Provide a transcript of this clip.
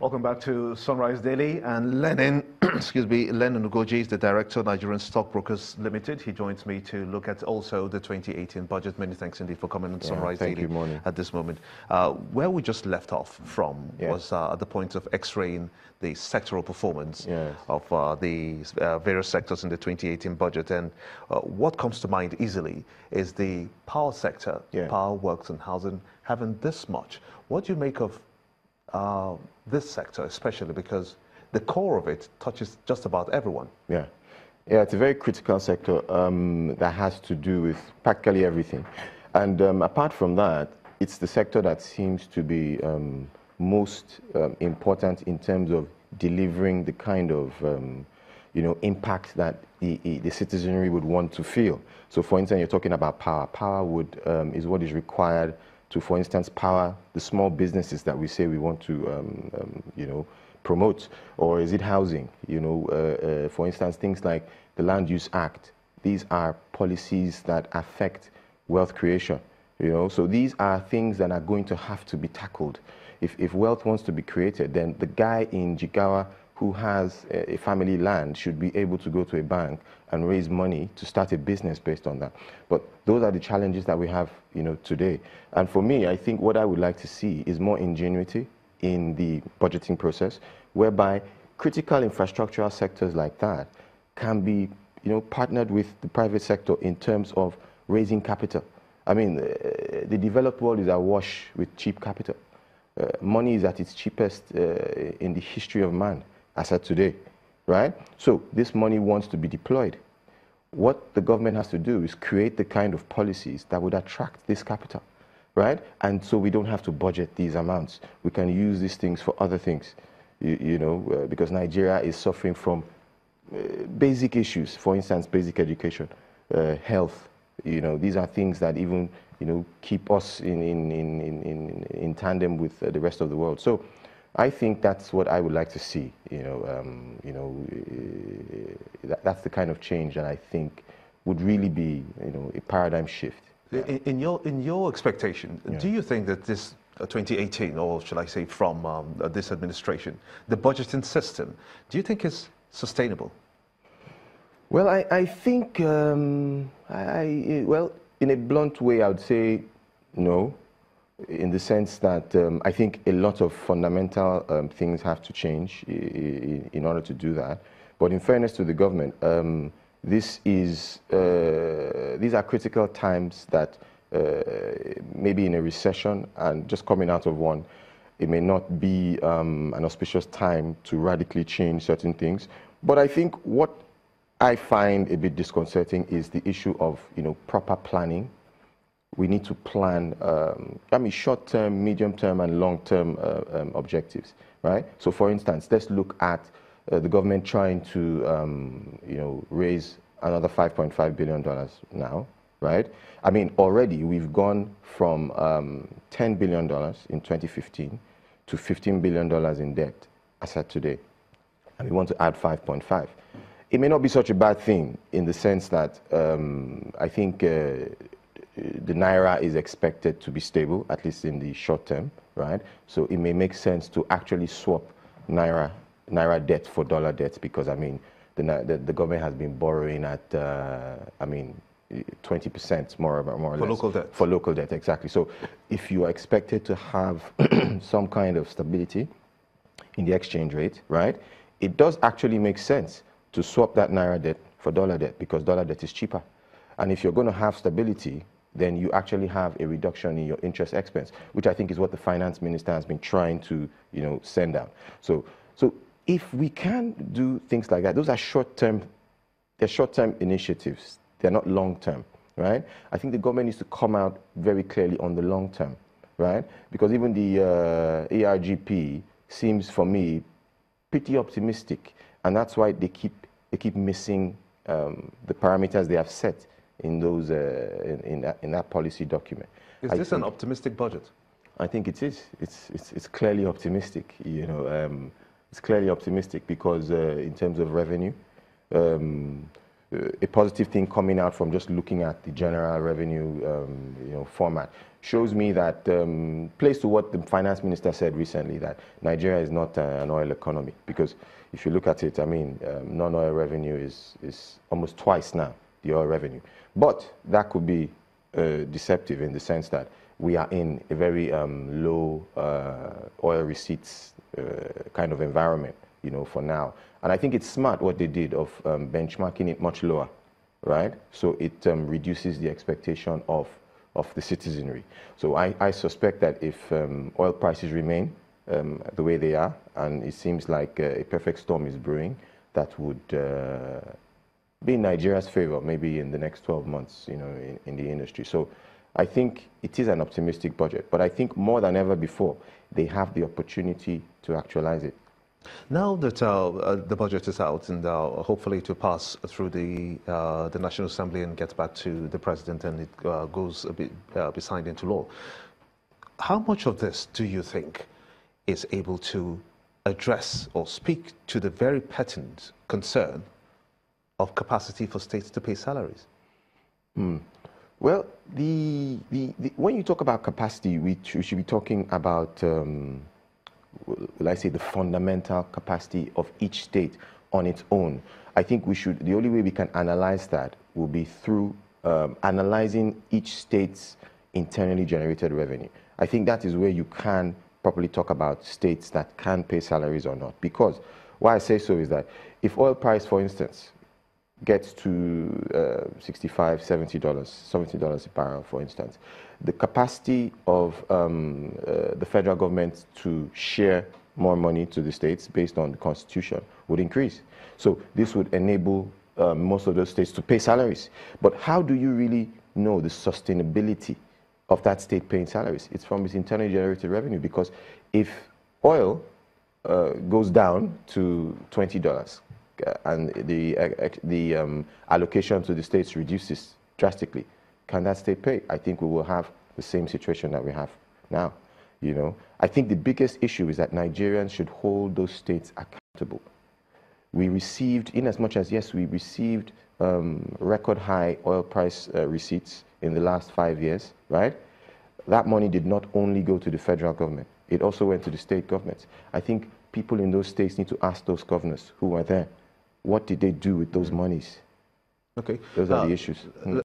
Welcome back to Sunrise Daily. And Lenin, excuse me, Lenin Ugoji is the director of Nigerian Stockbrokers Limited. He joins me to look at also the 2018 budget. Many thanks indeed for coming on Sunrise Daily at this moment. Where we just left off from was at the point of x-raying the sectoral performance of the various sectors in the 2018 budget. And what comes to mind easily is the power sector, power, works and housing, having this much. What do you make of this sector, especially because the core of it touches just about everyone? Yeah, it's a very critical sector that has to do with practically everything. And apart from that, it's the sector that seems to be most important in terms of delivering the kind of impact that the citizenry would want to feel. So, for instance, you're talking about power. Power is what is required to, for instance, power the small businesses that we say we want to, promote, or is it housing? For instance, things like the Land Use Act. These are policies that affect wealth creation. So these are things that are going to have to be tackled. If wealth wants to be created, then the guy in Jigawa who has a family land should be able to go to a bank and raise money to start a business based on that. But those are the challenges that we have, today. And for me, I think what I would like to see is more ingenuity in the budgeting process, whereby critical infrastructural sectors like that can be, partnered with the private sector in terms of raising capital. I mean, the developed world is awash with cheap capital. Money is at its cheapest in the history of man, as at today, right? So this money wants to be deployed. What the government has to do is create the kind of policies that would attract this capital, right? And so we don't have to budget these amounts. We can use these things for other things, because Nigeria is suffering from basic issues. For instance, basic education, health. These are things that even keep us in tandem with the rest of the world. So I think that's what I would like to see. That's the kind of change that I think would really be a paradigm shift. In your expectation, do you think that this 2018, or shall I say from this administration, the budgeting system, do you think is sustainable? Well, I think, well, in a blunt way, I would say no, in the sense that I think a lot of fundamental things have to change in order to do that. But in fairness to the government, these are critical times that maybe in a recession and just coming out of one, it may not be an auspicious time to radically change certain things. But I think what I find a bit disconcerting is the issue of proper planning. We need to plan, short-term, medium-term, and long-term objectives, right? So, for instance, let's look at the government trying to, raise another $5.5 billion now, right? I mean, already we've gone from $10 billion in 2015 to $15 billion in debt as at today, and we want to add 5.5. It may not be such a bad thing in the sense that I think the Naira is expected to be stable, at least in the short term, right? So it may make sense to actually swap Naira debt for dollar debt, because, I mean, the government has been borrowing at, 20% more or less. For local debt. For local debt, exactly. So if you are expected to have some kind of stability in the exchange rate, right, it does actually make sense to swap that Naira debt for dollar debt, because dollar debt is cheaper. And if you're going to have stability, then you actually have a reduction in your interest expense, which I think is what the finance minister has been trying to, send out. So if we can do things like that, those are short-term, they're short-term initiatives. They're not long-term, right? I think the government needs to come out very clearly on the long-term, right? Because even the ARGP seems, for me, pretty optimistic, and that's why they keep missing the parameters they have set in those in that policy document. Is this an optimistic budget? I think it is. It's clearly optimistic. It's clearly optimistic because in terms of revenue, a positive thing coming out from just looking at the general revenue format shows me that plays to what the finance minister said recently, that Nigeria is not an oil economy. Because if you look at it, I mean, non-oil revenue is almost twice now the oil revenue. But that could be deceptive in the sense that we are in a very low oil receipts kind of environment, for now. And I think it's smart what they did of benchmarking it much lower, right? So it reduces the expectation of the citizenry. So I suspect that if oil prices remain the way they are, and it seems like a perfect storm is brewing, that would be in Nigeria's favor maybe in the next 12 months, in the industry. So I think it is an optimistic budget, but I think more than ever before, they have the opportunity to actualize it. Now that the budget is out and hopefully to pass through the National Assembly and gets back to the President and it goes be signed into law, how much of this do you think is able to address or speak to the very pertinent concern of capacity for states to pay salaries? Well, when you talk about capacity, we should be talking about will I say, the fundamental capacity of each state on its own. I think the only way we can analyze that will be through analyzing each state's internally generated revenue. I think that is where you can properly talk about states that can pay salaries or not. Because why I say so is that if oil price, for instance, gets to $65, $70 a barrel, for instance, the capacity of the federal government to share more money to the states based on the Constitution would increase. So this would enable most of those states to pay salaries. But how do you really know the sustainability of that state paying salaries? It's from its internally generated revenue, because if oil goes down to $20, and the allocation to the states reduces drastically, can that state pay? I think we will have the same situation that we have now. I think the biggest issue is that Nigerians should hold those states accountable. We received, in as much as, yes, we received record high oil price receipts in the last 5 years, right? That money did not only go to the federal government, it also went to the state governments. I think people in those states need to ask those governors who were there, what did they do with those monies? Okay. Those are the issues.